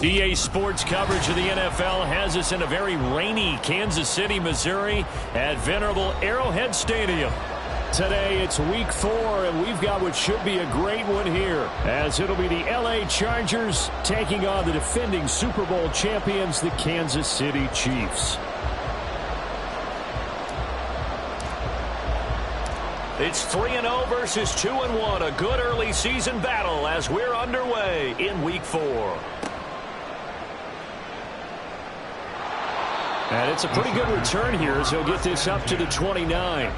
EA Sports coverage of the NFL has us in a very rainy Kansas City, Missouri at venerable Arrowhead Stadium. Today it's week 4, and we've got what should be a great one here, as it'll be the LA Chargers taking on the defending Super Bowl champions, the Kansas City Chiefs. It's 3-0 versus 2-1, a good early season battle as we're underway in week 4. And it's a pretty good return here as he'll get this up to the 29.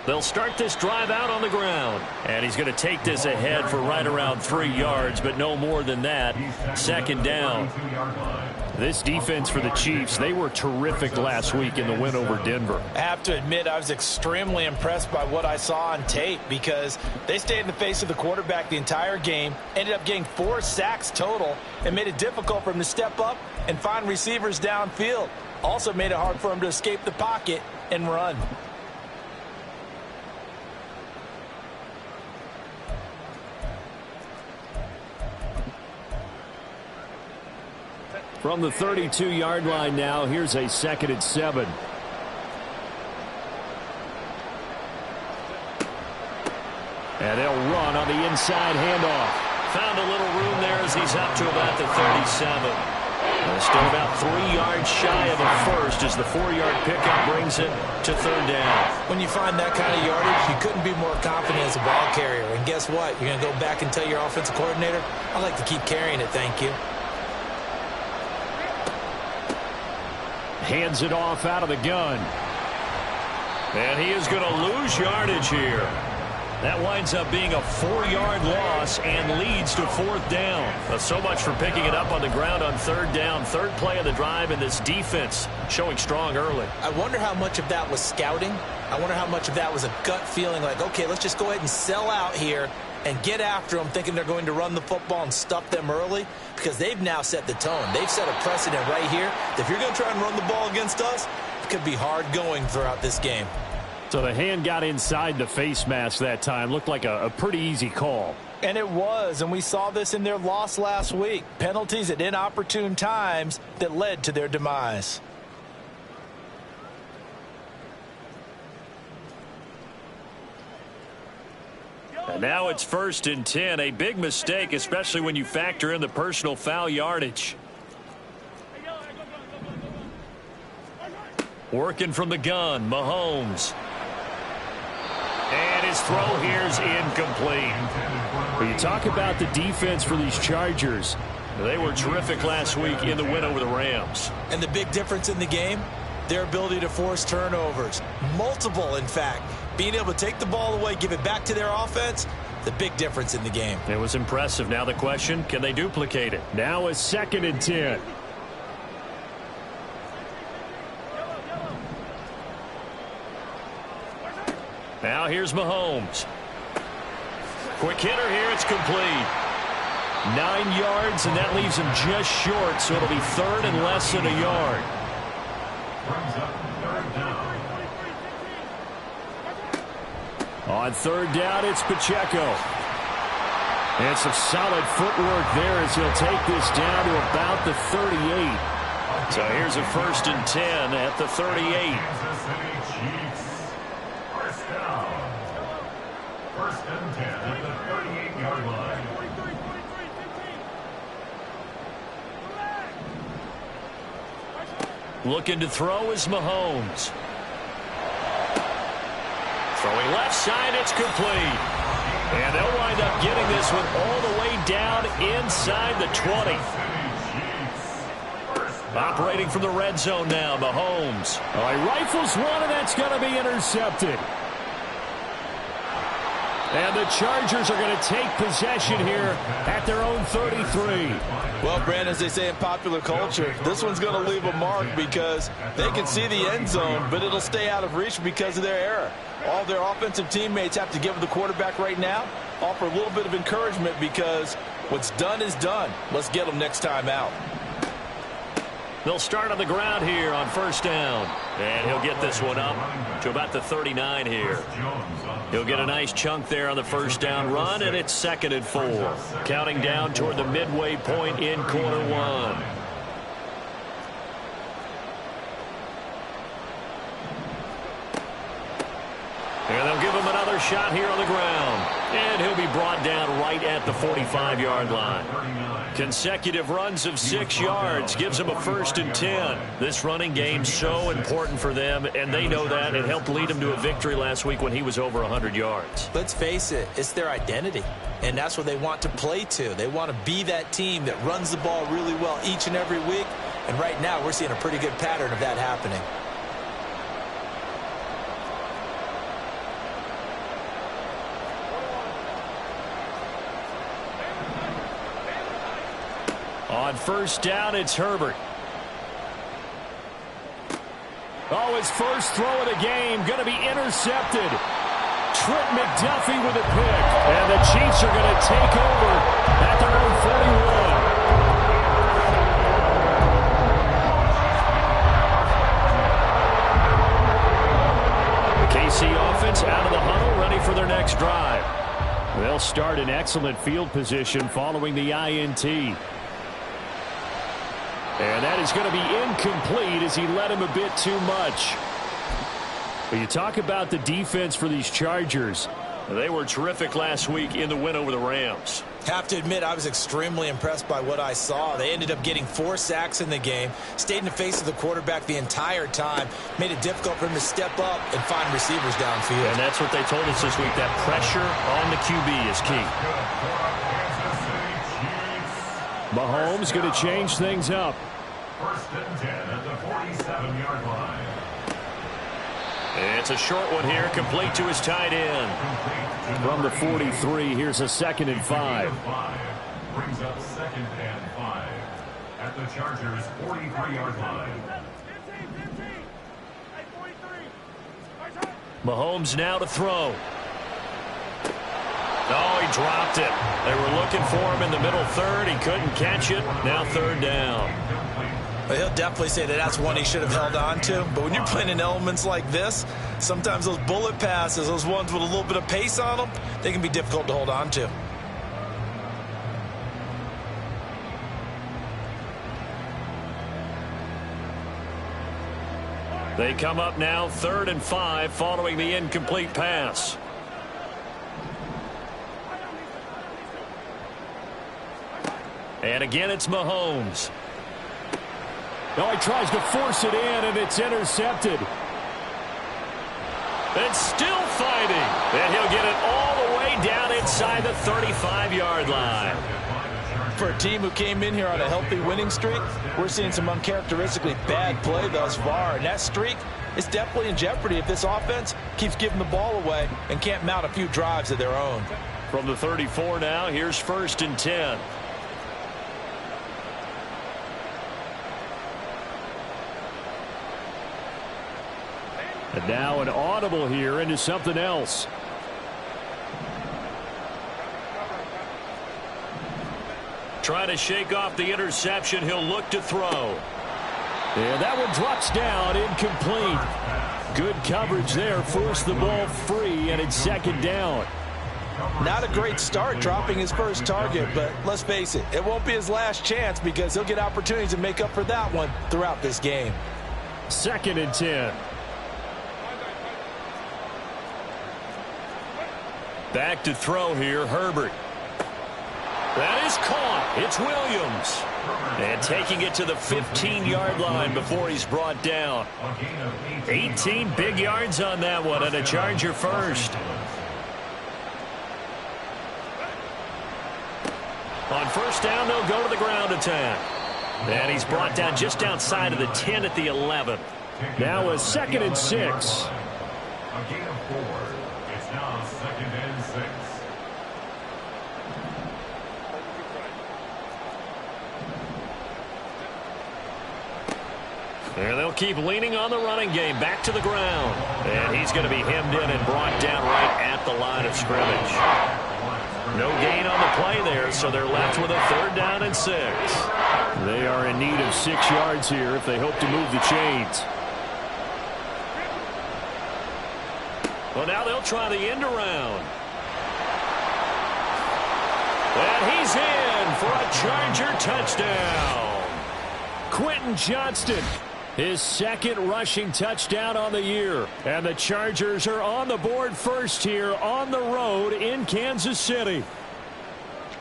They'll start this drive out on the ground. And he's going to take this ahead for right around 3 yards, but no more than that. Second down. This defense for the Chiefs, they were terrific last week in the win over Denver. I have to admit, I was extremely impressed by what I saw on tape because they stayed in the face of the quarterback the entire game, ended up getting 4 sacks total, and made it difficult for him to step up and find receivers downfield. Also made it hard for him to escape the pocket and run. From the 32-yard line now, here's a 2nd and 7. And they'll run on the inside handoff. Found a little room there as he's up to about the 37. And still about 3 yards shy of a first as the 4-yard pickup brings it to 3rd down. When you find that kind of yardage, you couldn't be more confident as a ball carrier. And guess what? You're going to go back and tell your offensive coordinator, I'd like to keep carrying it, thank you. Hands it off out of the gun. And he is going to lose yardage here. That winds up being a 4-yard loss and leads to 4th down. So much for picking it up on the ground on 3rd down. 3rd play of the drive, and this defense showing strong early. I wonder how much of that was scouting. I wonder how much of that was a gut feeling like, okay, let's just go ahead and sell out here and get after them, thinking they're going to run the football and stuff them early, because they've now set the tone. They've set a precedent right here. If you're going to try and run the ball against us, it could be hard going throughout this game. So the hand got inside the face mask that time. Looked like a pretty easy call. And it was, and we saw this in their loss last week. Penalties at inopportune times that led to their demise. And now it's 1st and 10. A big mistake, especially when you factor in the personal foul yardage. Working from the gun, Mahomes. And his throw here is incomplete. When you talk about the defense for these Chargers, they were terrific last week in the win over the Rams. And the big difference in the game, their ability to force turnovers. Multiple, in fact. Being able to take the ball away, give it back to their offense, the big difference in the game. It was impressive. Now the question, can they duplicate it? Now a 2nd and 10. Now here's Mahomes. Quick hitter here, it's complete. 9 yards, and that leaves him just short, so it'll be 3rd and less than a yard. On 3rd down, it's Pacheco. And some solid footwork there as he'll take this down to about the 38. So here's a 1st and 10 at the 38. Looking to throw is Mahomes. Throwing left side, it's complete. And they'll wind up getting this one all the way down inside the 20. Operating from the red zone now, Mahomes. Oh, he rifles one, and that's going to be intercepted. And the Chargers are going to take possession here at their own 33. Well, Brandon, as they say in popular culture, this one's going to leave a mark because they can see the end zone, but it'll stay out of reach because of their error. All their offensive teammates have to give the quarterback right now, offer a little bit of encouragement because what's done is done. Let's get them next time out. They'll start on the ground here on first down. And he'll get this one up to about the 39 here. He'll get a nice chunk there on the first down run, and it's 2nd and 4. Counting down toward the midway point in quarter one. And they'll give him another shot here on the ground. And he'll be brought down right at the 45-yard line. Consecutive runs of 6 yards gives them a 1st and 10. This running game's so important for them, and they know that. It helped lead them to a victory last week when he was over 100 yards. Let's face it, it's their identity, and that's what they want to play to. They want to be that team that runs the ball really well each and every week, and right now we're seeing a pretty good pattern of that happening. On first down, it's Herbert. Oh, his first throw of the game going to be intercepted. Trent McDuffie with a pick. And the Chiefs are going to take over at their own 41. The KC offense out of the huddle, ready for their next drive. They'll start in excellent field position following the INT. And that is going to be incomplete as he led him a bit too much. But you talk about the defense for these Chargers. They were terrific last week in the win over the Rams. Have to admit, I was extremely impressed by what I saw. They ended up getting 4 sacks in the game, stayed in the face of the quarterback the entire time, made it difficult for him to step up and find receivers downfield. And that's what they told us this week, that pressure on the QB is key. Mahomes going to change things up. 1st and 10 at the 47-yard line. It's a short one here, complete to his tight end. From the 43, here's a 2nd and 5. Brings up 2nd and 5 at the Chargers' 43-yard line. Mahomes now to throw. Oh, he dropped it. They were looking for him in the middle third. He couldn't catch it. Now 3rd down. But he'll definitely say that that's one he should have held on to. But when you're playing in elements like this, sometimes those bullet passes, those ones with a little bit of pace on them, they can be difficult to hold on to. They come up now 3rd and 5 following the incomplete pass. And again, it's Mahomes. No, he tries to force it in, and it's intercepted. It's still fighting. And he'll get it all the way down inside the 35-yard line. For a team who came in here on a healthy winning streak, we're seeing some uncharacteristically bad play thus far. And that streak is definitely in jeopardy if this offense keeps giving the ball away and can't mount a few drives of their own. From the 34 now, here's 1st and 10. And now an audible here into something else. Trying to shake off the interception. He'll look to throw. And that one drops down, incomplete. Good coverage there, forced the ball free, and it's 2nd down. Not a great start dropping his first target, but let's face it, it won't be his last chance because he'll get opportunities to make up for that one throughout this game. 2nd and 10. Back to throw here, Herbert. That is caught. It's Williams. And taking it to the 15-yard line before he's brought down. 18 big yards on that one, and a Charger first. On first down, they'll go to the ground attack. And he's brought down just outside of the 10 at the 11. Now a 2nd and 6. A gain of 4. It's It's now 2nd and 6. And they'll keep leaning on the running game back to the ground. And he's going to be hemmed in and brought down right at the line of scrimmage. No gain on the play there, so they're left with a 3rd down and 6. They are in need of 6 yards here if they hope to move the chains. Well, now they'll try the end around. And he's in for a Charger touchdown. Quentin Johnston, his 2nd rushing touchdown on the year. And the Chargers are on the board first here on the road in Kansas City.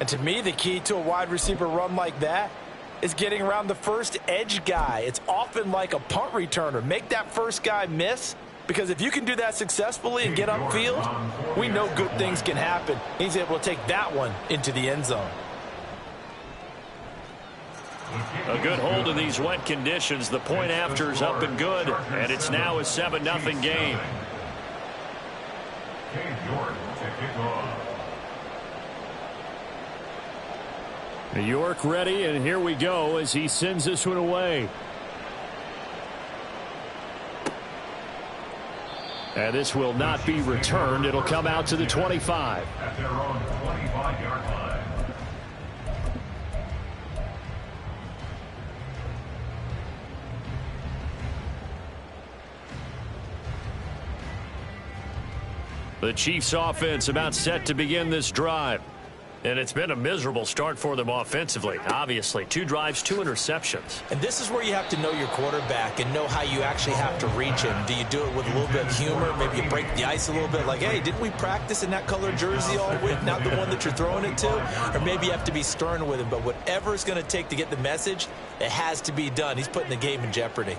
And to me, the key to a wide receiver run like that is getting around the first edge guy. It's often like a punt returner. Make that first guy miss, because if you can do that successfully and get upfield, we know good things can happen. He's able to take that one into the end zone. A good hold in these wet conditions. The point after is up and good, and it's now a 7-0 game. York ready, and here we go as he sends this one away. And this will not be returned. It'll come out to the 25. At their own 25-yard line. The Chiefs offense about set to begin this drive. And it's been a miserable start for them offensively. Obviously, 2 drives, 2 interceptions. And this is where you have to know your quarterback and know how you actually have to reach him. Do you do it with a little bit of humor? Maybe you break the ice a little bit, like, hey, didn't we practice in that color jersey all week, not the one that you're throwing it to? Or maybe you have to be stern with him. But whatever it's going to take to get the message, it has to be done. He's putting the game in jeopardy.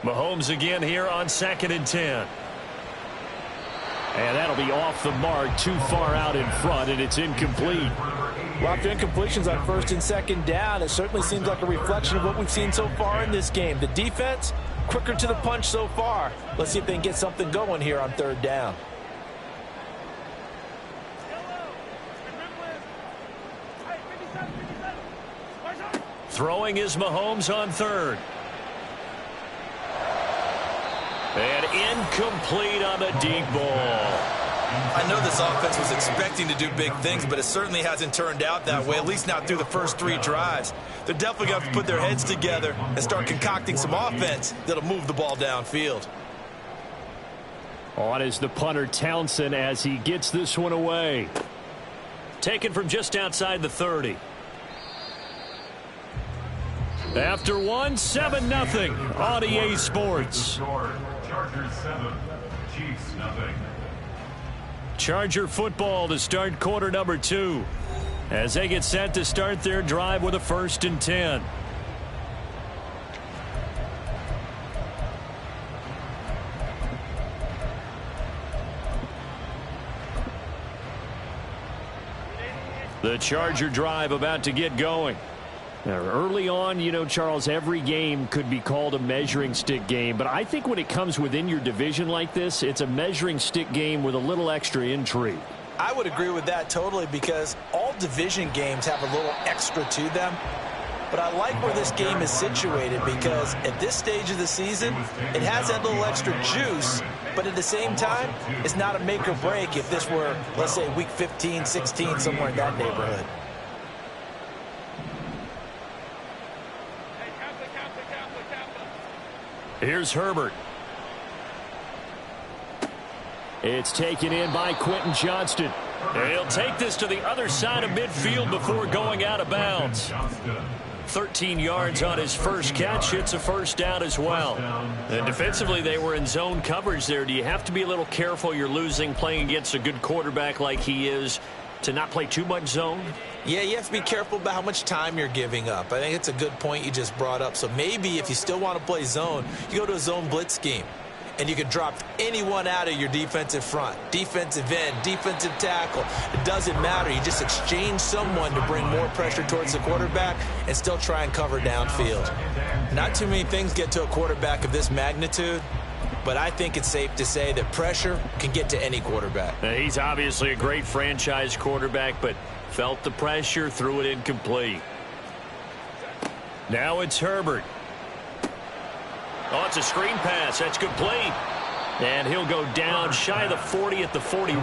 Mahomes again here on 2nd and 10. And that'll be off the mark, too far out in front, and it's incomplete. Well, after incompletions on 1st and 2nd down, it certainly seems like a reflection of what we've seen so far in this game. The defense, quicker to the punch so far. Let's see if they can get something going here on 3rd down. Throwing is Mahomes on 3rd. And incomplete on the deep ball. I know this offense was expecting to do big things, but it certainly hasn't turned out that way, at least not through the first 3 drives. They're definitely going to have to put their heads together and start concocting some offense that'll move the ball downfield. On is the punter Townsend as he gets this one away. Taken from just outside the 30. After 7-0 on EA Sports. Chargers 7, Chiefs 0. Charger football to start quarter number 2 as they get set to start their drive with a 1st and 10. The Charger drive about to get going. Now, early on, you know, Charles, every game could be called a measuring stick game. But I think when it comes within your division like this, it's a measuring stick game with a little extra intrigue. I would agree with that totally, because all division games have a little extra to them. But I like where this game is situated, because at this stage of the season, it has that little extra juice. But at the same time, it's not a make or break if this were, let's say, week 15, 16, somewhere in that neighborhood. Here's Herbert. It's taken in by Quentin Johnston. And he'll take this to the other side of midfield before going out of bounds. 13 yards on his first catch. It's a 1st down as well. And defensively, they were in zone coverage there. Do you have to be a little careful? You're losing playing against a good quarterback like he is, to not play too much zone? Yeah, you have to be careful about how much time you're giving up. I think it's a good point you just brought up. So maybe if you still want to play zone, you go to a zone blitz scheme. and you can drop anyone out of your defensive front. Defensive end, defensive tackle. It doesn't matter. You just exchange someone to bring more pressure towards the quarterback and still try and cover downfield. Not too many things get to a quarterback of this magnitude, but I think it's safe to say that pressure can get to any quarterback. He's obviously a great franchise quarterback, but felt the pressure, threw it incomplete. Now it's Herbert. Oh, it's a screen pass. That's complete. And he'll go down shy of the 40 at the 41.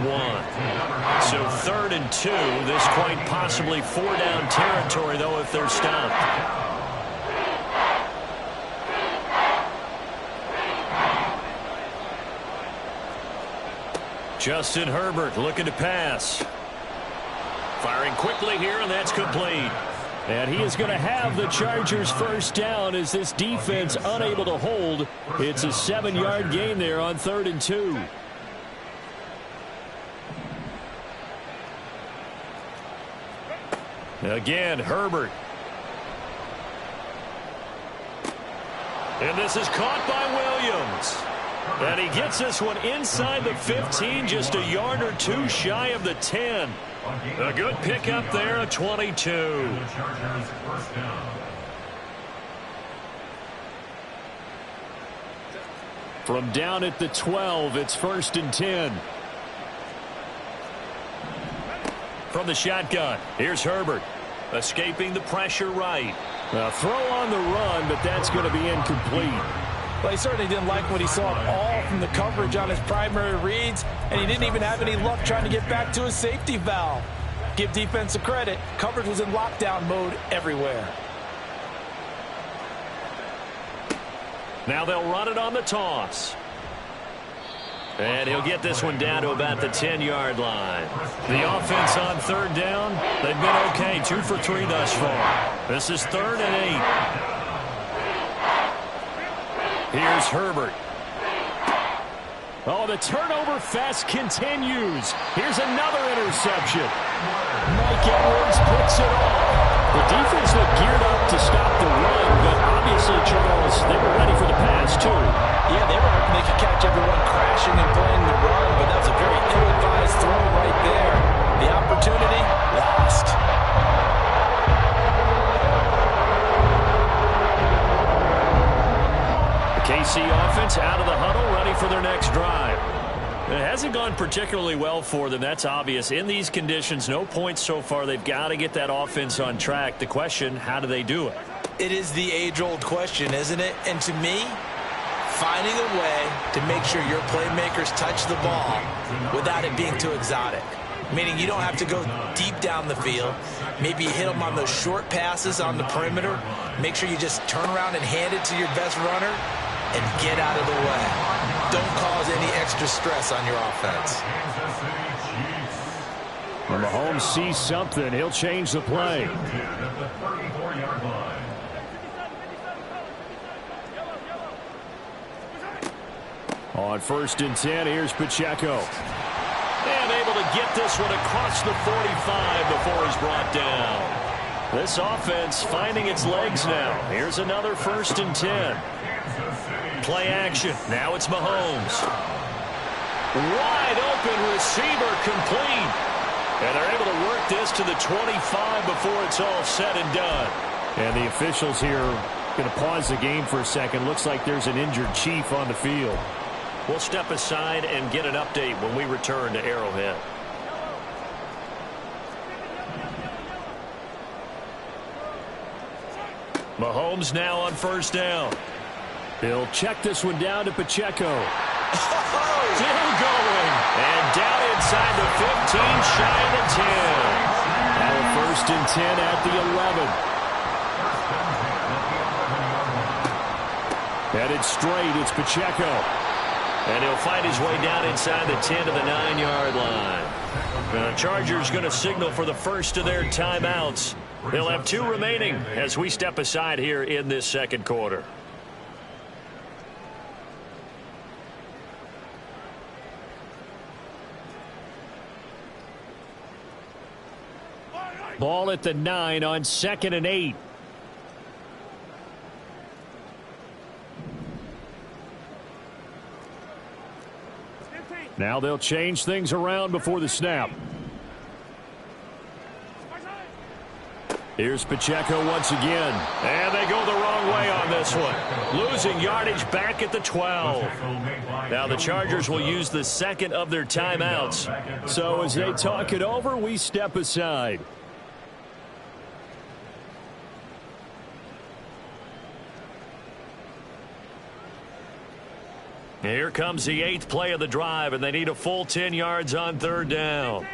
So 3rd and 2. This quite possibly 4-down territory, though, if they're stopped. Justin Herbert looking to pass. Firing quickly here, and that's complete. And he is going to have the Chargers first down as this defense unable to hold. It's a 7-yard gain there on 3rd and 2. Again, Herbert. And this is caught by Williams. And he gets this one inside the 15, just a yard or two shy of the 10. A good pickup there at 22. From down at the 12, it's 1st and 10. From the shotgun, here's Herbert. Escaping the pressure right. A throw on the run, but that's going to be incomplete. Well, he certainly didn't like what he saw all from the coverage on his primary reads, and he didn't even have any luck trying to get back to his safety valve. Give defense a credit. Coverage was in lockdown mode everywhere. Now they'll run it on the toss. And he'll get this one down to about the 10-yard line. The offense on 3rd down, they've been okay. 2 for 3 thus far. This is 3rd and 8. Here's Herbert. Oh, the turnover fest continues. Here's another interception. Mike Edwards puts it off. The defense looked geared up to stop the run, but obviously, Charles, they were ready for the pass, too. Yeah, they were hoping they could catch everyone crashing and playing the run, but that's a very ill-advised throw right there. The opportunity lost. KC offense out of the huddle, ready for their next drive. It hasn't gone particularly well for them. That's obvious. In these conditions, no points so far. They've got to get that offense on track. The question, how do they do it? It is the age-old question, isn't it? And to me, finding a way to make sure your playmakers touch the ball without it being too exotic. Meaning you don't have to go deep down the field. Maybe you hit them on those short passes on the perimeter. Make sure you just turn around and hand it to your best runner and get out of the way. Don't cause any extra stress on your offense. When Mahomes sees something, he'll change the play. On 1st and 10, here's Pacheco. And able to get this one across the 45 before he's brought down. This offense finding its legs now. Here's another 1st and 10. Play action. Now it's Mahomes. Wide open receiver complete. And they're able to work this to the 25 before it's all said and done. And the officials here going to pause the game for a second. Looks like there's an injured Chief on the field. We'll step aside and get an update when we return to Arrowhead. Mahomes now on 1st down. He'll check this one down to Pacheco. Still going. And down inside the 15, shy of the 10. Now 1st and 10 at the 11. Headed straight, it's Pacheco. And he'll find his way down inside the 10 to the 9-yard line. The Chargers going to signal for the first of their timeouts. They'll have 2 remaining as we step aside here in this second quarter. Ball at the 9 on 2nd and 8. Now they'll change things around before the snap. Here's Pacheco once again. And they go the wrong way on this one. Losing yardage back at the 12. Now the Chargers will use the second of their timeouts. So as they talk it over, we step aside. Here comes the 8th play of the drive, and they need a full 10 yards on third down.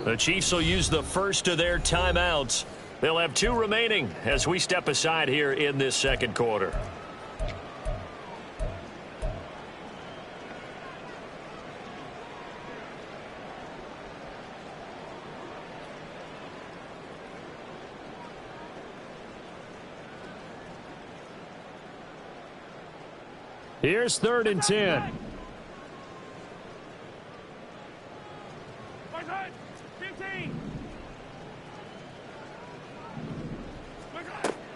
The Chiefs will use the first of their timeouts. They'll have 2 remaining as we step aside here in this second quarter. Here's 3rd and 10.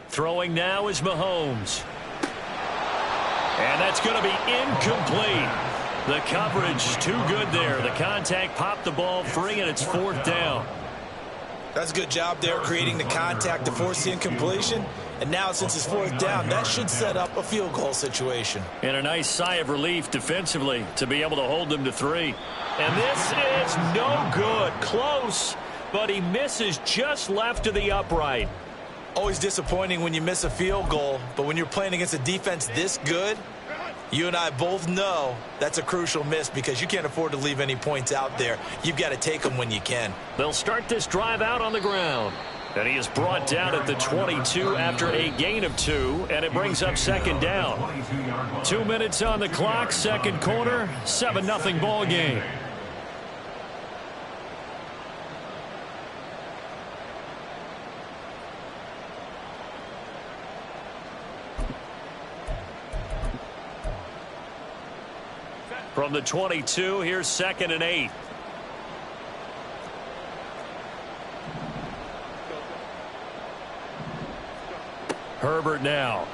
Throwing now is Mahomes. And that's going to be incomplete. The coverage too good there. The contact popped the ball free, and it's 4th down. That's a good job there creating the contact to force the incompletion. And now since it's 4th down, that should set up a field goal situation. And a nice sigh of relief defensively to be able to hold them to 3. And this is no good. Close, but he misses just left of the upright. Always disappointing when you miss a field goal, but when you're playing against a defense this good, you and I both know that's a crucial miss because you can't afford to leave any points out there. You've got to take them when you can. They'll start this drive out on the ground. And he is brought down at the 22 after a gain of 2, and it brings up 2nd down. 2 minutes on the clock, second quarter, 7-0 ball game. From the 22, here's 2nd and 8. Herbert now.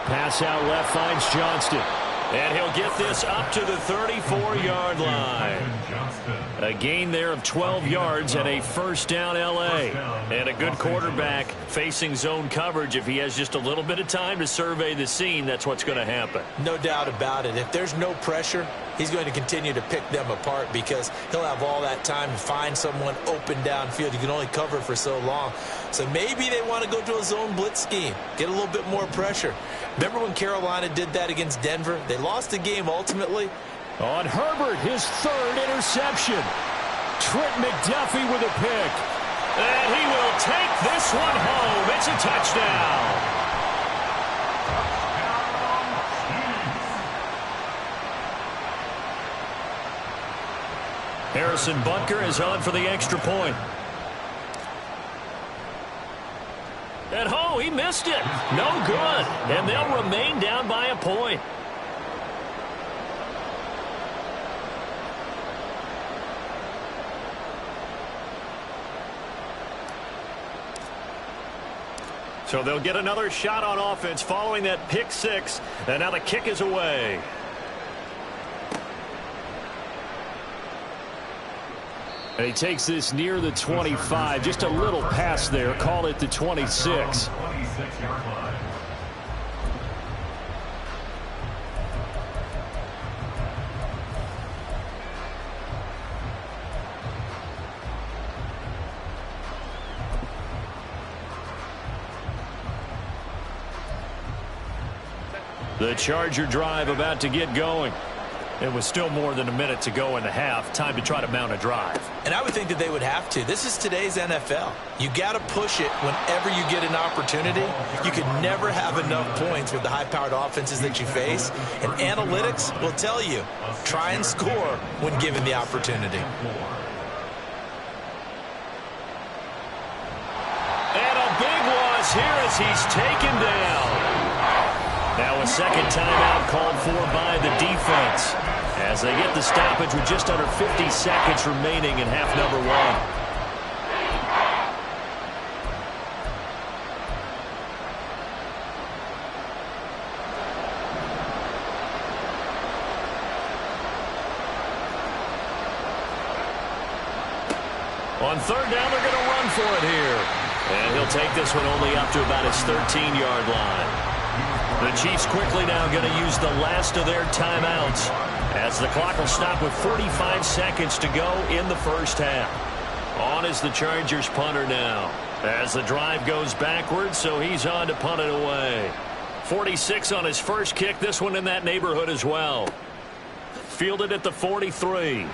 Pass out left finds Johnston. And he'll get this up to the 34-yard line. A gain there of 12 yards and a first down L.A. And a good quarterback facing zone coverage. If he has just a little bit of time to survey the scene, that's what's going to happen. No doubt about it. If there's no pressure, he's going to continue to pick them apart because he'll have all that time to find someone open downfield. You can only cover for so long. So maybe they want to go to a zone blitz scheme, get a little bit more pressure. Remember when Carolina did that against Denver? They lost the game ultimately. On Herbert, his 3rd interception. Trent McDuffie with a pick. And he will take this one home. It's a touchdown. Harrison Butker is on for the extra point. And oh, he missed it. No good. And they'll remain down by a point. So they'll get another shot on offense following that pick 6. And now the kick is away. And he takes this near the 25. Just a little pass there. Call it the 26. The Charger drive about to get going. It was still more than a minute to go in the half. Time to try to mount a drive. And I would think that they would have to. This is today's NFL. You got to push it whenever you get an opportunity. You can never have enough points with the high-powered offenses that you face. And analytics will tell you, try and score when given the opportunity. And a big loss here as he's taken down. Now a second timeout called for by the defense as they get the stoppage with just under 50 seconds remaining in half number 1. On third down, they're going to run for it here. And he'll take this one only up to about his 13-yard line. The Chiefs quickly now going to use the last of their timeouts, as the clock will stop with 45 seconds to go in the first half. On is the Chargers punter now, as the drive goes backwards, so he's on to punt it away. 46 on his first kick, this one in that neighborhood as well. Fielded at the 43.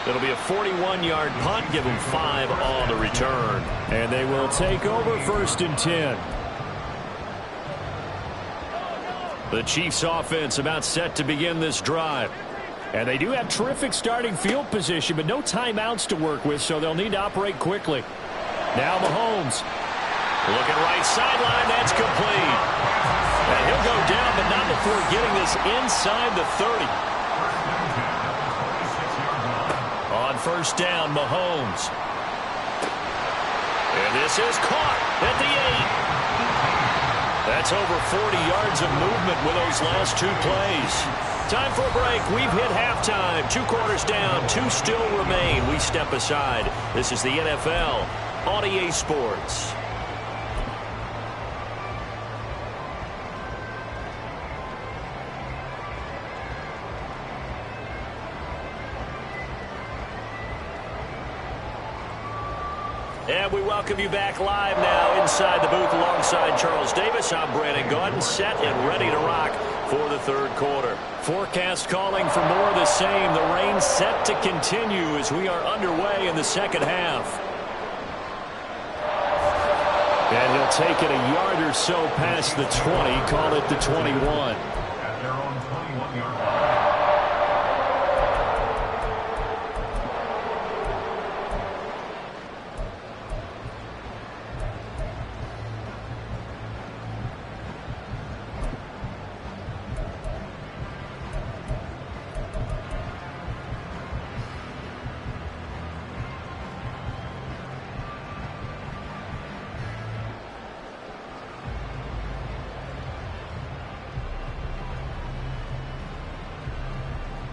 It'll be a 41-yard punt, give him 5 on the return. And they will take over first and 10. The Chiefs offense about set to begin this drive. And they do have terrific starting field position, but no timeouts to work with, so they'll need to operate quickly. Now Mahomes. Looking right sideline, that's complete. And he'll go down, but not before getting this inside the 30. On first down, Mahomes. And this is caught at the 8. That's over 40 yards of movement with those last 2 plays. Time for a break. We've hit halftime. 2 quarters down, 2 still remain. We step aside. This is the NFL on EA Sports. And we welcome you back live now inside the booth alongside Charles Davis. I'm Brandon Gaudin, set and ready to rock for the third quarter. Forecast calling for more of the same. The rain set to continue as we are underway in the second half. And he'll take it a yard or so past the 20, call it the 21. At their own 21-yard line.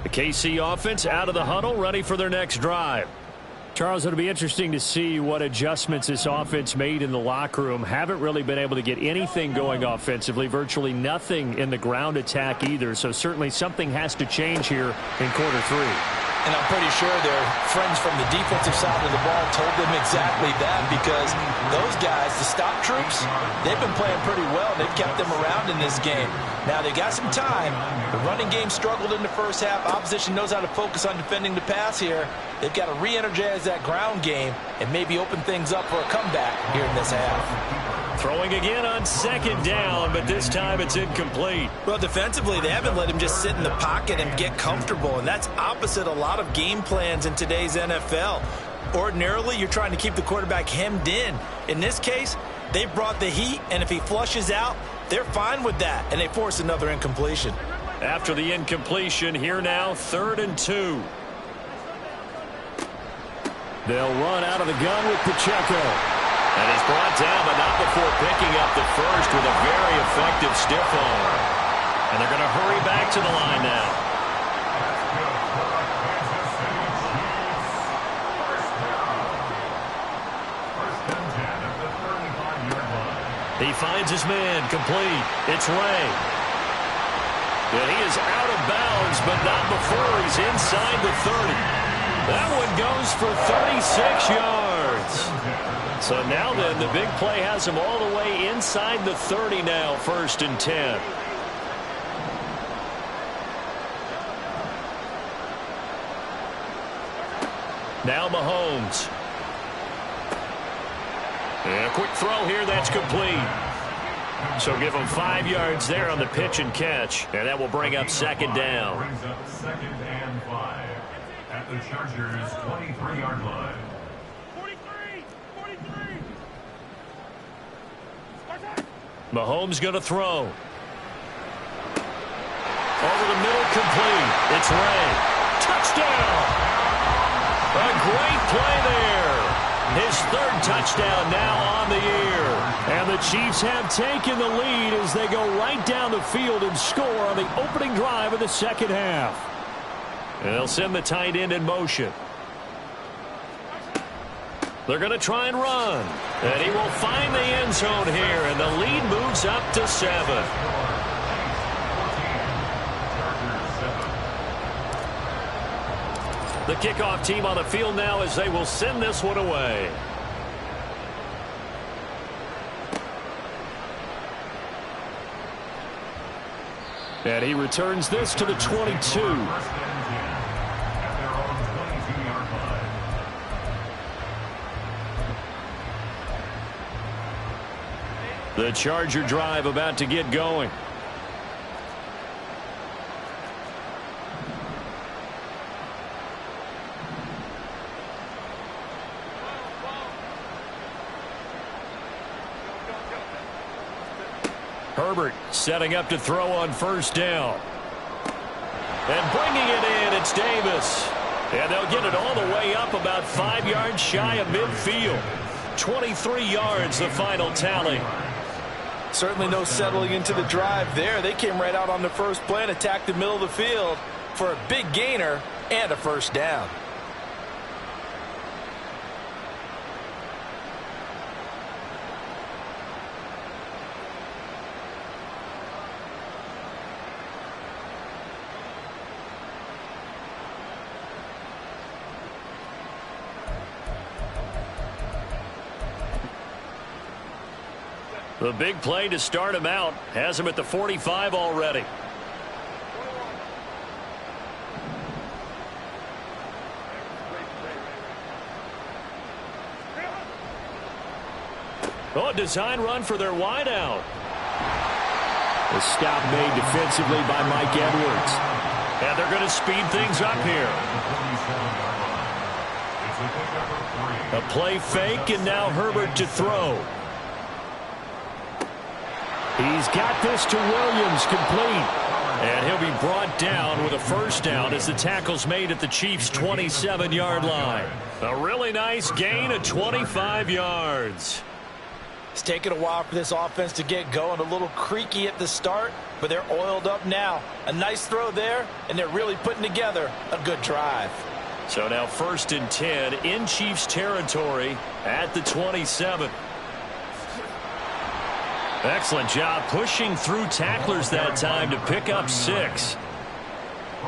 The KC offense out of the huddle, ready for their next drive. Charles, it'll be interesting to see what adjustments this offense made in the locker room. Haven't really been able to get anything going offensively, virtually nothing in the ground attack either. So certainly something has to change here in quarter 3. And I'm pretty sure their friends from the defensive side of the ball told them exactly that, because those guys, the stop troops, they've been playing pretty well. They've kept them around in this game. Now, they got some time. The running game struggled in the first half. Opposition knows how to focus on defending the pass here. They've got to re-energize that ground game and maybe open things up for a comeback here in this half. Throwing again on second down, but this time it's incomplete. Well, defensively, they haven't let him just sit in the pocket and get comfortable, and that's opposite a lot of game plans in today's NFL. Ordinarily, you're trying to keep the quarterback hemmed in. In this case, they brought the heat, and if he flushes out, they're fine with that, and they force another incompletion. After the incompletion, here now, 3rd and 2. They'll run out of the gun with Pacheco. And he's brought down, but not before picking up the first with a very effective stiff arm. And they're going to hurry back to the line now. He finds his man, complete. It's Ray. And he is out of bounds, but not before he's inside the 30. That one goes for 36 yards. So now then, the big play has him all the way inside the 30 now, 1st and 10. Now Mahomes. And a quick throw here, that's complete. So give him 5 yards there on the pitch and catch, and that will bring up 2nd down. Brings up 2nd and 5 at the Chargers' 23-yard line. Mahomes going to throw. Over the middle, complete. It's Ray. Touchdown! A great play there. His 3rd touchdown now on the year. And the Chiefs have taken the lead as they go right down the field and score on the opening drive of the second half. And they'll send the tight end in motion. They're going to try and run. And he will find the end zone here, and the lead moves up to 7. The kickoff team on the field now as they will send this one away. And he returns this to the 22. The Charger drive about to get going. Herbert setting up to throw on first down. And bringing it in, it's Davis. And they'll get it all the way up about 5 yards shy of midfield. 23 yards, the final tally. Certainly no settling into the drive there. They came right out on the first play and attacked the middle of the field for a big gainer and a first down. The big play to start him out has him at the 45 already. Oh, design run for their wideout. The stop made defensively by Mike Edwards. And they're going to speed things up here. A play fake, and now Herbert to throw. He's got this to Williams, complete. And he'll be brought down with a first down as the tackle's made at the Chiefs' 27-yard line. A really nice gain of 25 yards. It's taken a while for this offense to get going. A little creaky at the start, but they're oiled up now. A nice throw there, and they're really putting together a good drive. So now 1st and 10 in Chiefs territory at the 27. Excellent job pushing through tacklers that time to pick up 6.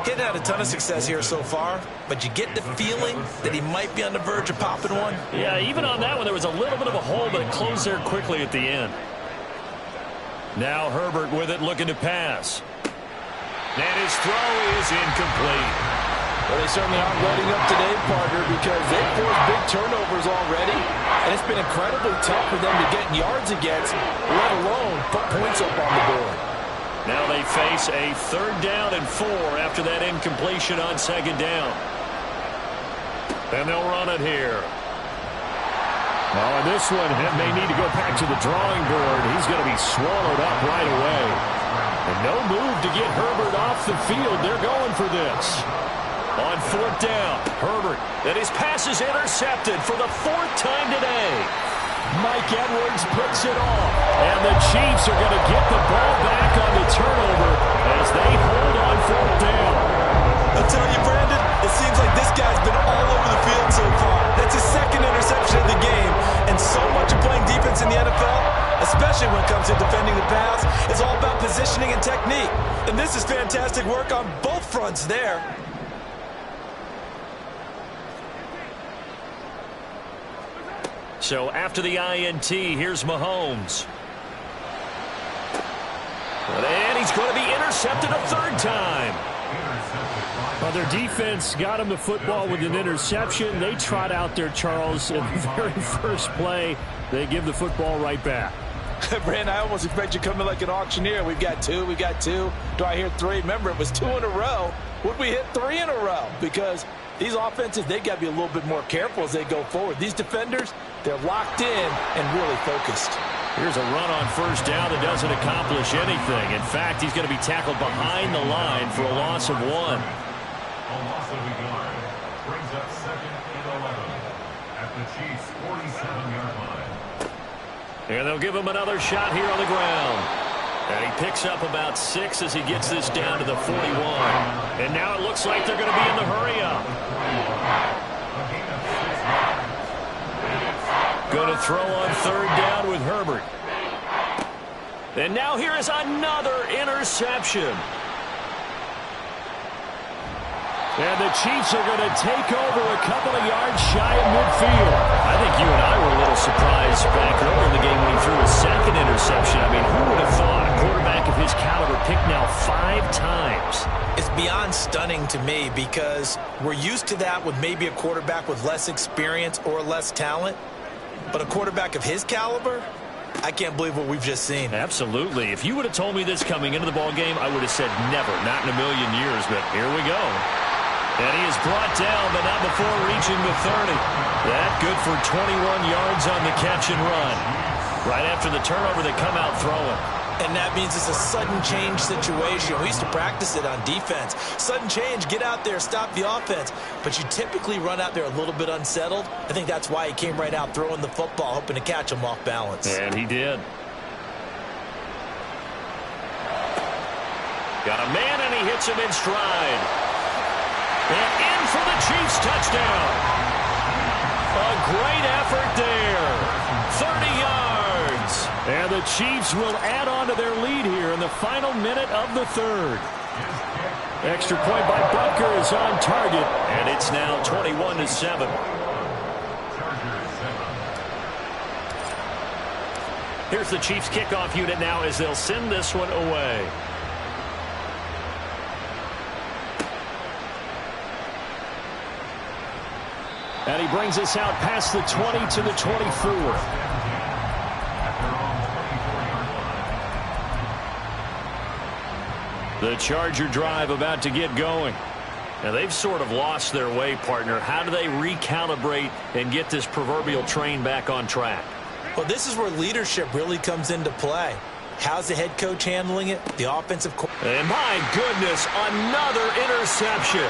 Getting had a ton of success here so far, but you get the feeling that he might be on the verge of popping one. Yeah, even on that one, there was a little bit of a hole, but it closed there quickly at the end. Now Herbert with it, looking to pass. And his throw is incomplete. Well, they certainly aren't letting up today, partner, because they've forced big turnovers already, and it's been incredibly tough for them to get yards against, let alone put points up on the board. Now they face a 3rd down and 4 after that incompletion on 2nd down. And they'll run it here. Well, and this one may need to go back to the drawing board. He's going to be swallowed up right away. And no move to get Herbert off the field. They're going for this. On 4th down, Herbert, and his pass is intercepted for the 4th time today. Mike Edwards picks it off. And the Chiefs are going to get the ball back on the turnover as they hold on 4th down. I'll tell you, Brandon, it seems like this guy's been all over the field so far. That's his 2nd interception of the game. And so much of playing defense in the NFL, especially when it comes to defending the pass, is all about positioning and technique. And this is fantastic work on both fronts there. So after the INT, here's Mahomes. And he's going to be intercepted a 3rd time. Well, their defense got him the football with an interception. They trot out there, Charles, in the very first play. They give the football right back. Brandon, I almost expect you to come in like an auctioneer. We've got 2, we got 2. Do I hear 3? Remember, it was 2 in a row. Would we hit 3 in a row? Because these offenses, they got to be a little bit more careful as they go forward. These defenders, they're locked in and really focused. Here's a run on 1st down that doesn't accomplish anything. In fact, he's going to be tackled behind the line for a loss of 1. A loss of a yard brings up 2nd and 11 at the Chiefs' 47-yard line. And they'll give him another shot here on the ground. And he picks up about 6 as he gets this down to the 41. And now it looks like they're going to be in the hurry-up. Going to throw on third down with Herbert. And now here is another interception. And the Chiefs are going to take over a couple of yards shy of midfield. I think you and I were a little surprised back earlier in the game when he threw his second interception. I mean, who would have thought a quarterback of his caliber picked now 5 times? It's beyond stunning to me because we're used to that with maybe a quarterback with less experience or less talent. But a quarterback of his caliber, I can't believe what we've just seen. Absolutely. If you would have told me this coming into the ball game, I would have said never, not in a million years. But here we go. And he is brought down, but not before reaching the 30. That good for 21 yards on the catch and run. Right after the turnover, they come out throwing. And that means it's a sudden change situation. We used to practice it on defense. Sudden change, get out there, stop the offense. But you typically run out there a little bit unsettled. I think that's why he came right out throwing the football, hoping to catch him off balance. And he did. Got a man, and he hits him in stride. And in for the Chiefs touchdown. A great effort there. 30 yards. And the Chiefs will add on to their lead here in the final minute of the third. Extra point by Butker is on target. And it's now 21-7. Here's the Chiefs kickoff unit now as they'll send this one away. And he brings us out past the 20 to the 24. The Charger drive about to get going. Now, they've sort of lost their way, partner. How do they recalibrate and get this proverbial train back on track? Well, this is where leadership really comes into play. How's the head coach handling it? The offensive coordinator. And my goodness, another interception.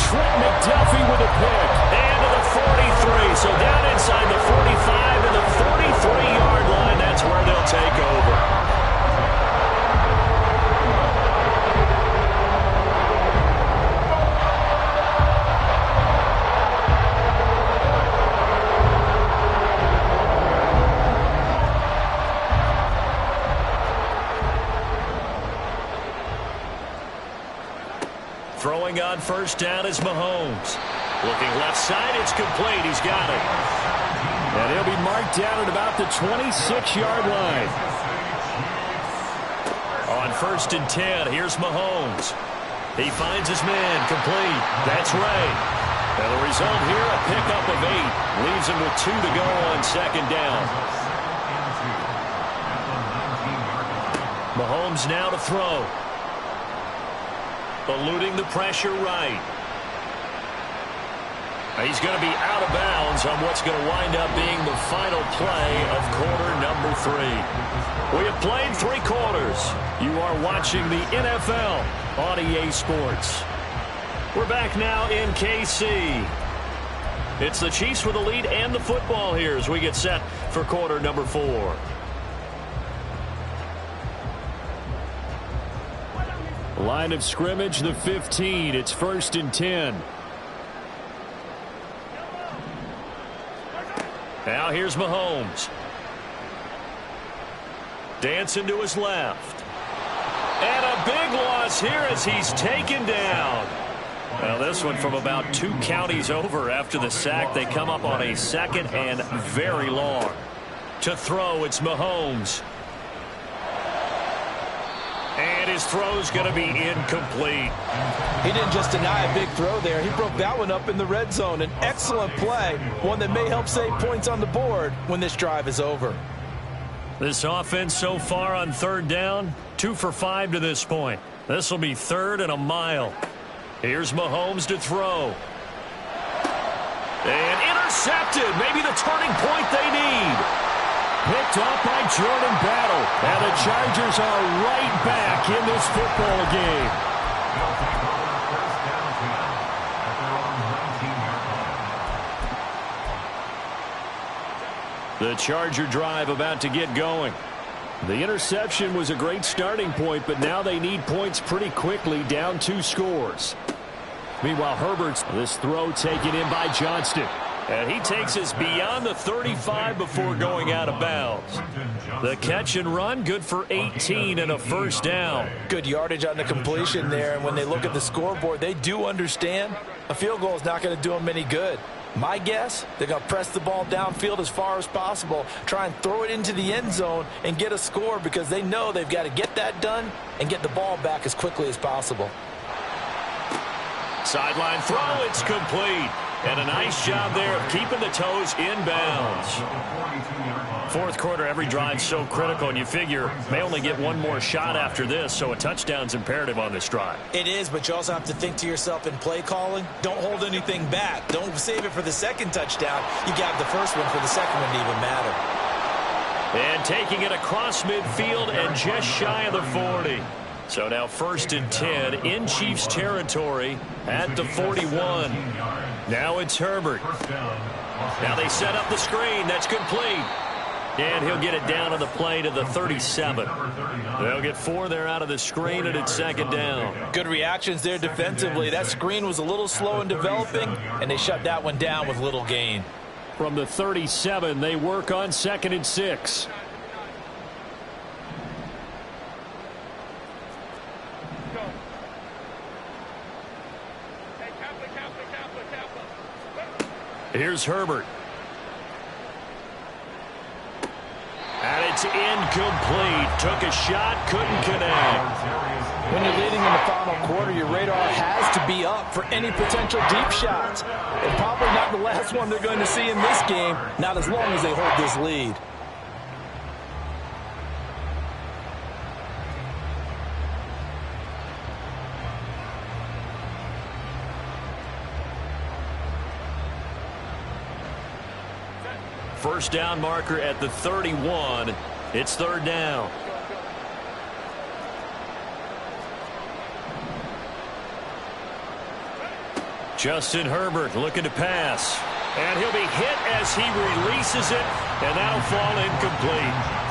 Trent McDuffie with a pick. And to the 43. So down inside the 45 to the 43-yard line. That's where they'll take over. Throwing on first down is Mahomes. Looking left side, it's complete. He's got it. And he'll be marked down at about the 26-yard line. On first and 10, here's Mahomes. He finds his man, complete. That's right. And the result here, a pickup of 8. Leaves him with 2 to go on second down. Mahomes now to throw. Eluding the pressure right. He's going to be out of bounds on what's going to wind up being the final play of quarter number 3. We have played 3 quarters. You are watching the NFL on EA Sports. We're back now in KC. It's the Chiefs with the lead and the football here as we get set for quarter number 4. Line of scrimmage, the 15. It's first and 10. Now here's Mahomes. Dancing to his left. And a big loss here as he's taken down. Well, this one from about 2 counties over after the sack. They come up on a second and very long. To throw, it's Mahomes. And his throw's going to be incomplete. He didn't just deny a big throw there. He broke that one up in the red zone. An excellent play, one that may help save points on the board when this drive is over. This offense so far on third down, 2 for 5 to this point. This will be 3rd and a mile. Here's Mahomes to throw. And intercepted. Maybe the turning point they need. Picked off by Jordan Battle. And the Chargers are right back in this football game. The Charger drive about to get going. The interception was a great starting point, but now they need points pretty quickly, down 2 scores. Meanwhile, Herbert's this throw taken in by Johnston. And he takes us beyond the 35 before going out of bounds. The catch and run, good for 18 and a first down. Good yardage on the completion there, and when they look at the scoreboard, they do understand a field goal is not going to do them any good. My guess, they're going to press the ball downfield as far as possible, try and throw it into the end zone and get a score because they know they've got to get that done and get the ball back as quickly as possible. Sideline throw, it's complete. And a nice job there of keeping the toes inbounds. Fourth quarter, every drive so critical, and you figure may only get one more shot after this, so a touchdown's imperative on this drive. It is, but you also have to think to yourself in play calling, don't hold anything back. Don't save it for the second touchdown. You got the first one for the second one to even matter. And taking it across midfield and just shy of the 40. So now 1st and 10 in Chiefs territory at the 41. Now it's Herbert. Now they set up the screen. That's complete. And he'll get it down on the play to the 37. They'll get 4 there out of the screen, and it's second down. Good reactions there defensively. That screen was a little slow in developing, and they shut that one down with little gain. From the 37, they work on 2nd and 6. Here's Herbert. And it's incomplete. Took a shot, couldn't connect. When you're leading in the final quarter, your radar has to be up for any potential deep shots. And probably not the last one they're going to see in this game, not as long as they hold this lead. First down marker at the 31. It's third down. Justin Herbert looking to pass. And he'll be hit as he releases it, and that'll fall incomplete.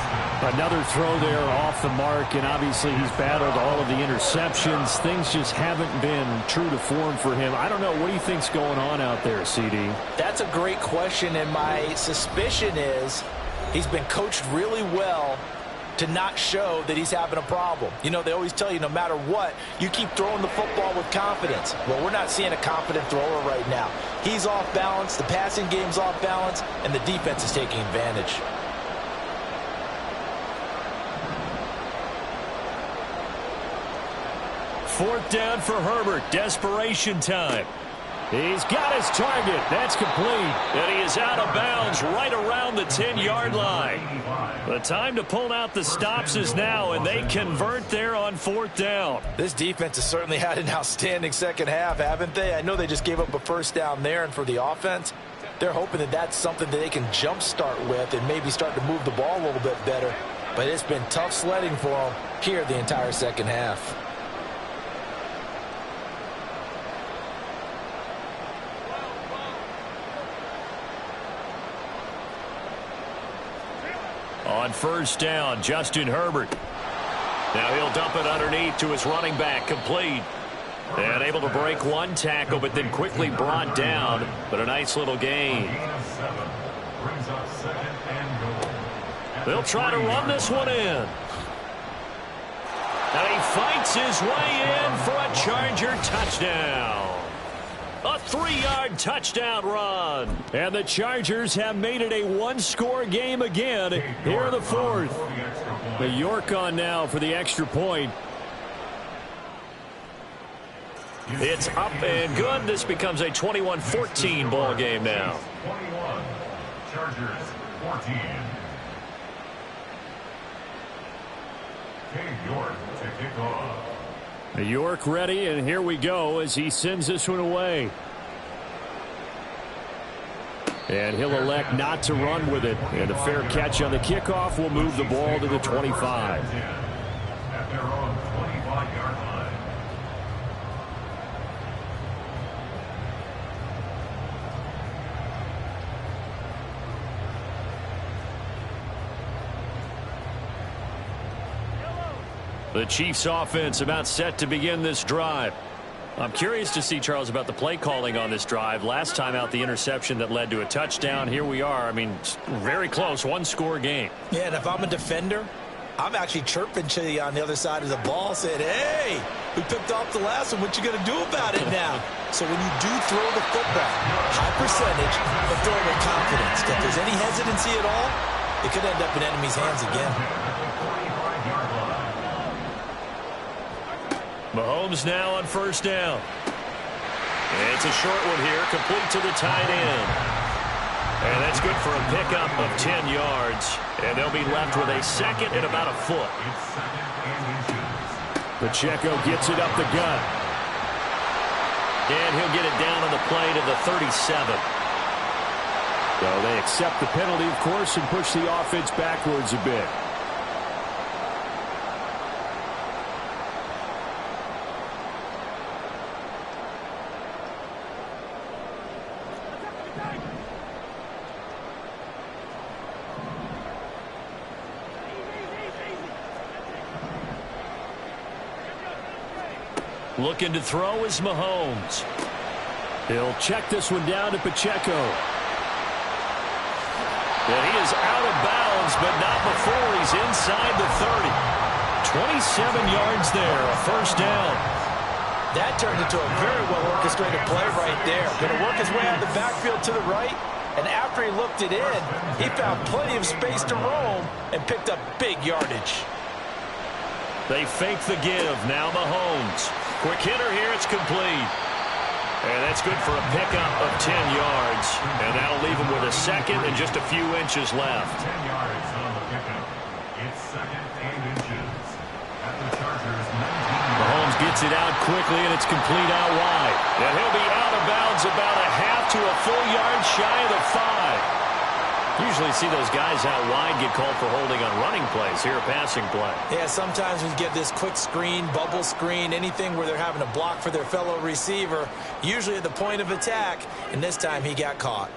Another throw there off the mark, and obviously he's battled all of the interceptions. Things just haven't been true to form for him. I don't know. What do you think's going on out there, CD? That's a great question, and my suspicion is he's been coached really well to not show that he's having a problem. You know, they always tell you no matter what, you keep throwing the football with confidence. Well, we're not seeing a confident thrower right now. He's off balance, the passing game's off balance, and the defense is taking advantage. Fourth down for Herbert. Desperation time. He's got his target. That's complete. And he is out of bounds right around the 10-yard line. The time to pull out the stops is now, and they convert there on fourth down. This defense has certainly had an outstanding second half, haven't they? I know they just gave up a first down there, and for the offense, they're hoping that that's something that they can jumpstart with and maybe start to move the ball a little bit better. But it's been tough sledding for them here the entire second half. On first down, Justin Herbert. Now he'll dump it underneath to his running back, complete. And able to break one tackle, but then quickly brought down. But a nice little gain. They'll try to run this one in. And he fights his way in for a Charger touchdown. A 3-yard touchdown run. And the Chargers have made it a one-score game again here in the fourth. The York on now for the extra point. It's up and good. This becomes a 21-14 ball game now. 21, Chargers 14. Cade York to kick off. York ready, and here we go as he sends this one away. And he'll elect not to run with it. And a fair catch on the kickoff will move the ball to the 25. At their own 25-yard line. The Chiefs offense about set to begin this drive. I'm curious to see, Charles, about the play calling on this drive. Last time out, the interception that led to a touchdown. Here we are. I mean, very close, one-score game. Yeah, and if I'm a defender, I'm actually chirping to you on the other side of the ball, saying, hey, we picked off the last one. What you going to do about it now? So when you do throw the football, high percentage, but throw it with confidence. If there's any hesitancy at all, it could end up in enemy's hands again. Mahomes now on first down. It's a short one here, complete to the tight end. And that's good for a pickup of 10 yards. And they'll be left with a second and about a foot. Pacheco gets it up the gut. And he'll get it down on the play to the 37. So they accept the penalty, of course, and push the offense backwards a bit. Looking to throw is Mahomes. He'll check this one down to Pacheco. And he is out of bounds, but not before he's inside the 30. 27 yards there, a first down. That turned into a very well-orchestrated play right there. Going to work his way out of the backfield to the right, and after he looked it in, he found plenty of space to roam and picked up big yardage. They fake the give. Now Mahomes. Quick hitter here. It's complete. And that's good for a pickup of 10 yards. And that'll leave him with a second and just a few inches left. 10 yards on the pickup. It's second and inches. At the Chargers, 19. Mahomes gets it out quickly, and it's complete out wide. And he'll be out of bounds about a half to a full yard shy of the 5. Usually see those guys out wide get called for holding on running plays. Here, a passing play. Yeah, sometimes we get this quick screen, bubble screen, anything where they're having to block for their fellow receiver, usually at the point of attack, and this time he got caught.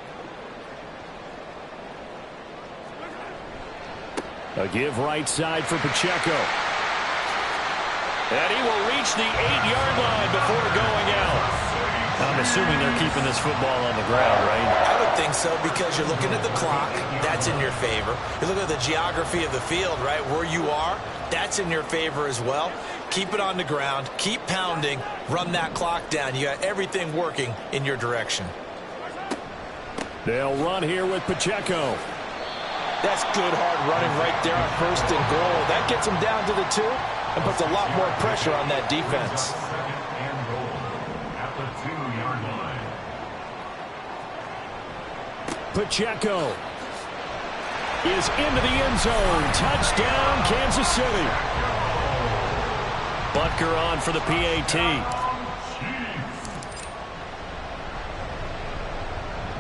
A give right side for Pacheco. And he will reach the 8-yard line before going out. I'm assuming they're keeping this football on the ground, right? I would think so, because you're looking at the clock. That's in your favor. You look at the geography of the field, right? Where you are, that's in your favor as well. Keep it on the ground. Keep pounding. Run that clock down. You got everything working in your direction. They'll run here with Pacheco. That's good hard running right there on first and goal. That gets him down to the 2 and puts a lot more pressure on that defense. Pacheco is into the end zone. Touchdown, Kansas City. Butker on for the PAT.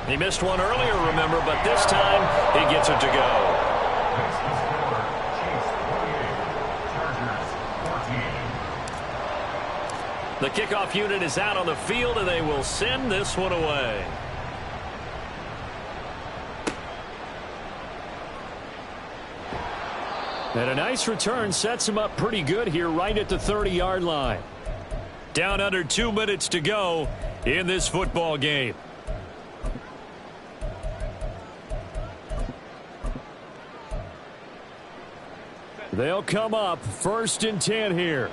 He missed one earlier, remember, but this time he gets it to go. The kickoff unit is out on the field, and they will send this one away. And a nice return sets him up pretty good here right at the 30-yard line. Down under 2 minutes to go in this football game. They'll come up 1st and 10 here.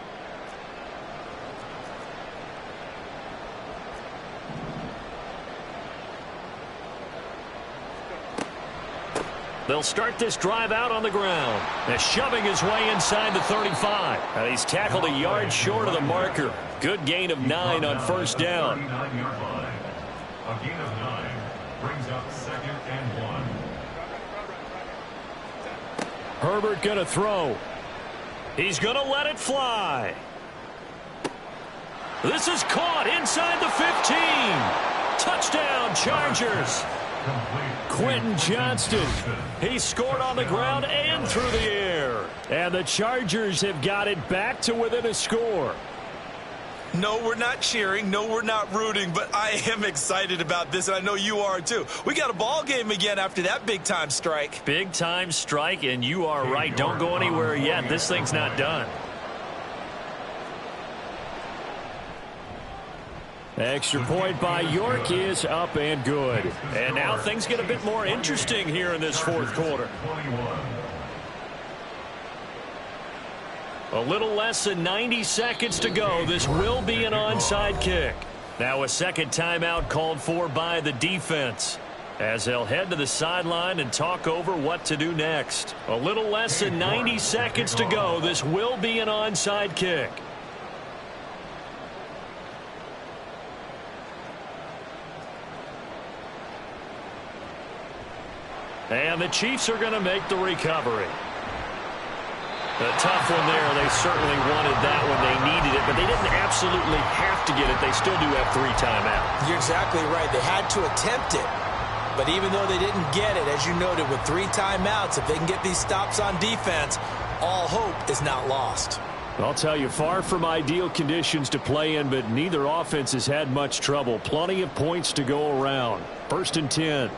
They'll start this drive out on the ground. They're shoving his way inside the 35. And he's tackled a yard short of the marker. Good gain of 9 on first down. 39-yard line. A gain of 9 brings up 2nd and 1. Herbert going to throw. He's going to let it fly. This is caught inside the 15. Touchdown, Chargers. Quentin Johnston. He scored on the ground and through the air. And the Chargers have got it back to within a score. No, we're not cheering. No, we're not rooting. But I am excited about this, and I know you are too. We got a ball game again after that big-time strike. Big-time strike, and you are right. Don't go anywhere yet. This thing's not done. Extra point by York is up and good. And now things get a bit more interesting here in this fourth quarter. A little less than 90 seconds to go. This will be an onside kick. Now a second timeout called for by the defense, as they'll head to the sideline and talk over what to do next. A little less than 90 seconds to go. This will be an onside kick. And the Chiefs are going to make the recovery. A tough one there. They certainly wanted that when they needed it, but they didn't absolutely have to get it. They still do have 3 timeouts. You're exactly right. They had to attempt it. But even though they didn't get it, as you noted, with 3 timeouts, if they can get these stops on defense, all hope is not lost. I'll tell you, far from ideal conditions to play in, but neither offense has had much trouble. Plenty of points to go around. 1st and 10.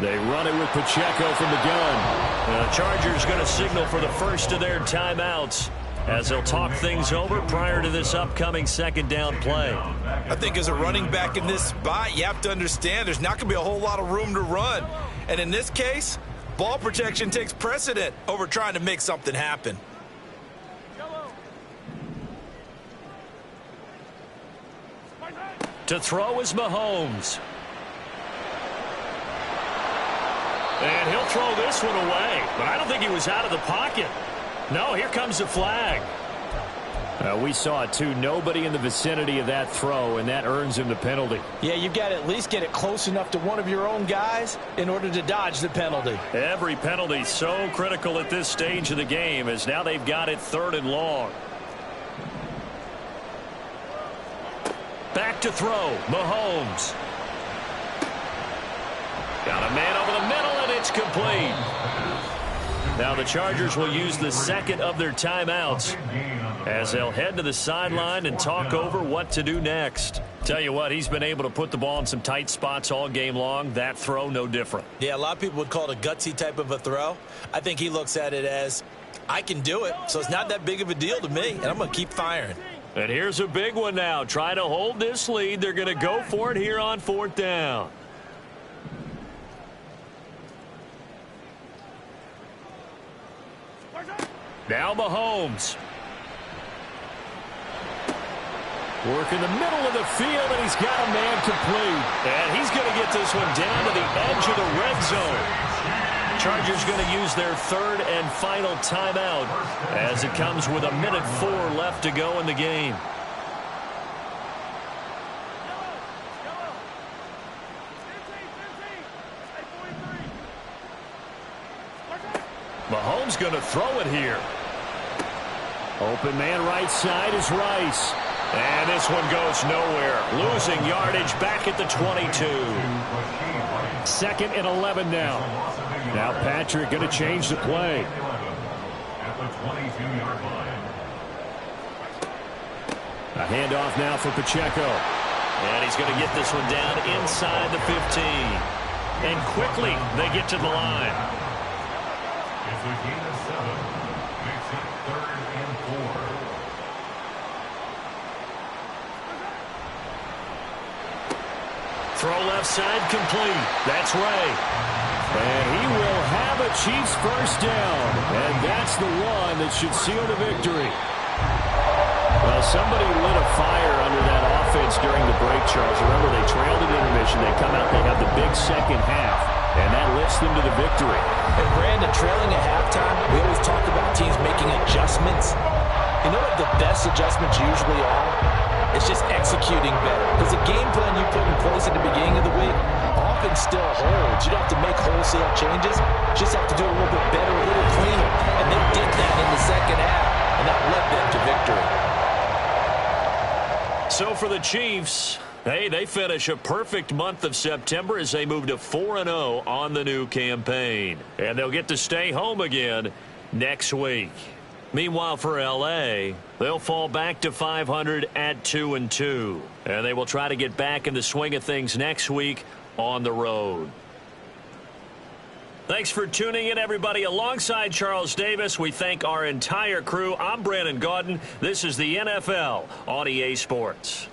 They run it with Pacheco from the gun. The Chargers going to signal for the first of their timeouts as they'll talk things over prior to this upcoming second down play. I think as a running back in this spot, you have to understand there's not going to be a whole lot of room to run. And in this case, ball protection takes precedent over trying to make something happen. To throw is Mahomes. And he'll throw this one away. But I don't think he was out of the pocket. No, here comes the flag. We saw it too. Nobody in the vicinity of that throw, and that earns him the penalty. Yeah, you've got to at least get it close enough to one of your own guys in order to dodge the penalty. Every penalty so critical at this stage of the game, as now they've got it 3rd and long. Back to throw. Mahomes. Got a man over the middle, and it's complete. Now the Chargers will use the second of their timeouts as they'll head to the sideline and talk over what to do next. Tell you what, he's been able to put the ball in some tight spots all game long. That throw, no different. Yeah, a lot of people would call it a gutsy type of a throw. I think he looks at it as, I can do it, so it's not that big of a deal to me, and I'm going to keep firing. And here's a big one now. Trying to hold this lead. They're going to go for it here on 4th down. Now Mahomes. Working the middle of the field, and he's got a man complete. And he's going to get this one down to the edge of the red zone. Chargers going to use their 3rd and final timeout as it comes with 1:04 left to go in the game. Mahomes going to throw it here. Open man right side is Rice. And this one goes nowhere. Losing yardage back at the 22. 2nd and 11 now. Now Patrick going to change the play. At the 22-yard line. A handoff now for Pacheco. And he's going to get this one down inside the 15. And quickly they get to the line. It's a gain of 7. Makes it 3rd and 4. Throw left side complete. That's Ray. And he will have a Chiefs first down. And that's the one that should seal the victory. Well, somebody lit a fire under that offense during the break, Charles. Remember, they trailed at intermission. They come out, they have the big second half. And that lifts them to the victory. And Brandon, trailing at halftime, we always talk about teams making adjustments. You know what the best adjustments usually are? It's just executing better. Because the game plan you put in place at the beginning of the week often still holds. You don't have to make wholesale changes. You just have to do it a little bit better, a little cleaner. And they did that in the second half, and that led them to victory. So for the Chiefs, hey, they finish a perfect month of September as they move to 4-0 on the new campaign. And they'll get to stay home again next week. Meanwhile, for L.A., they'll fall back to 500 at 2-2. And they will try to get back in the swing of things next week on the road. Thanks for tuning in, everybody. Alongside Charles Davis, we thank our entire crew. I'm Brandon Gaudin. This is the NFL on EA Sports.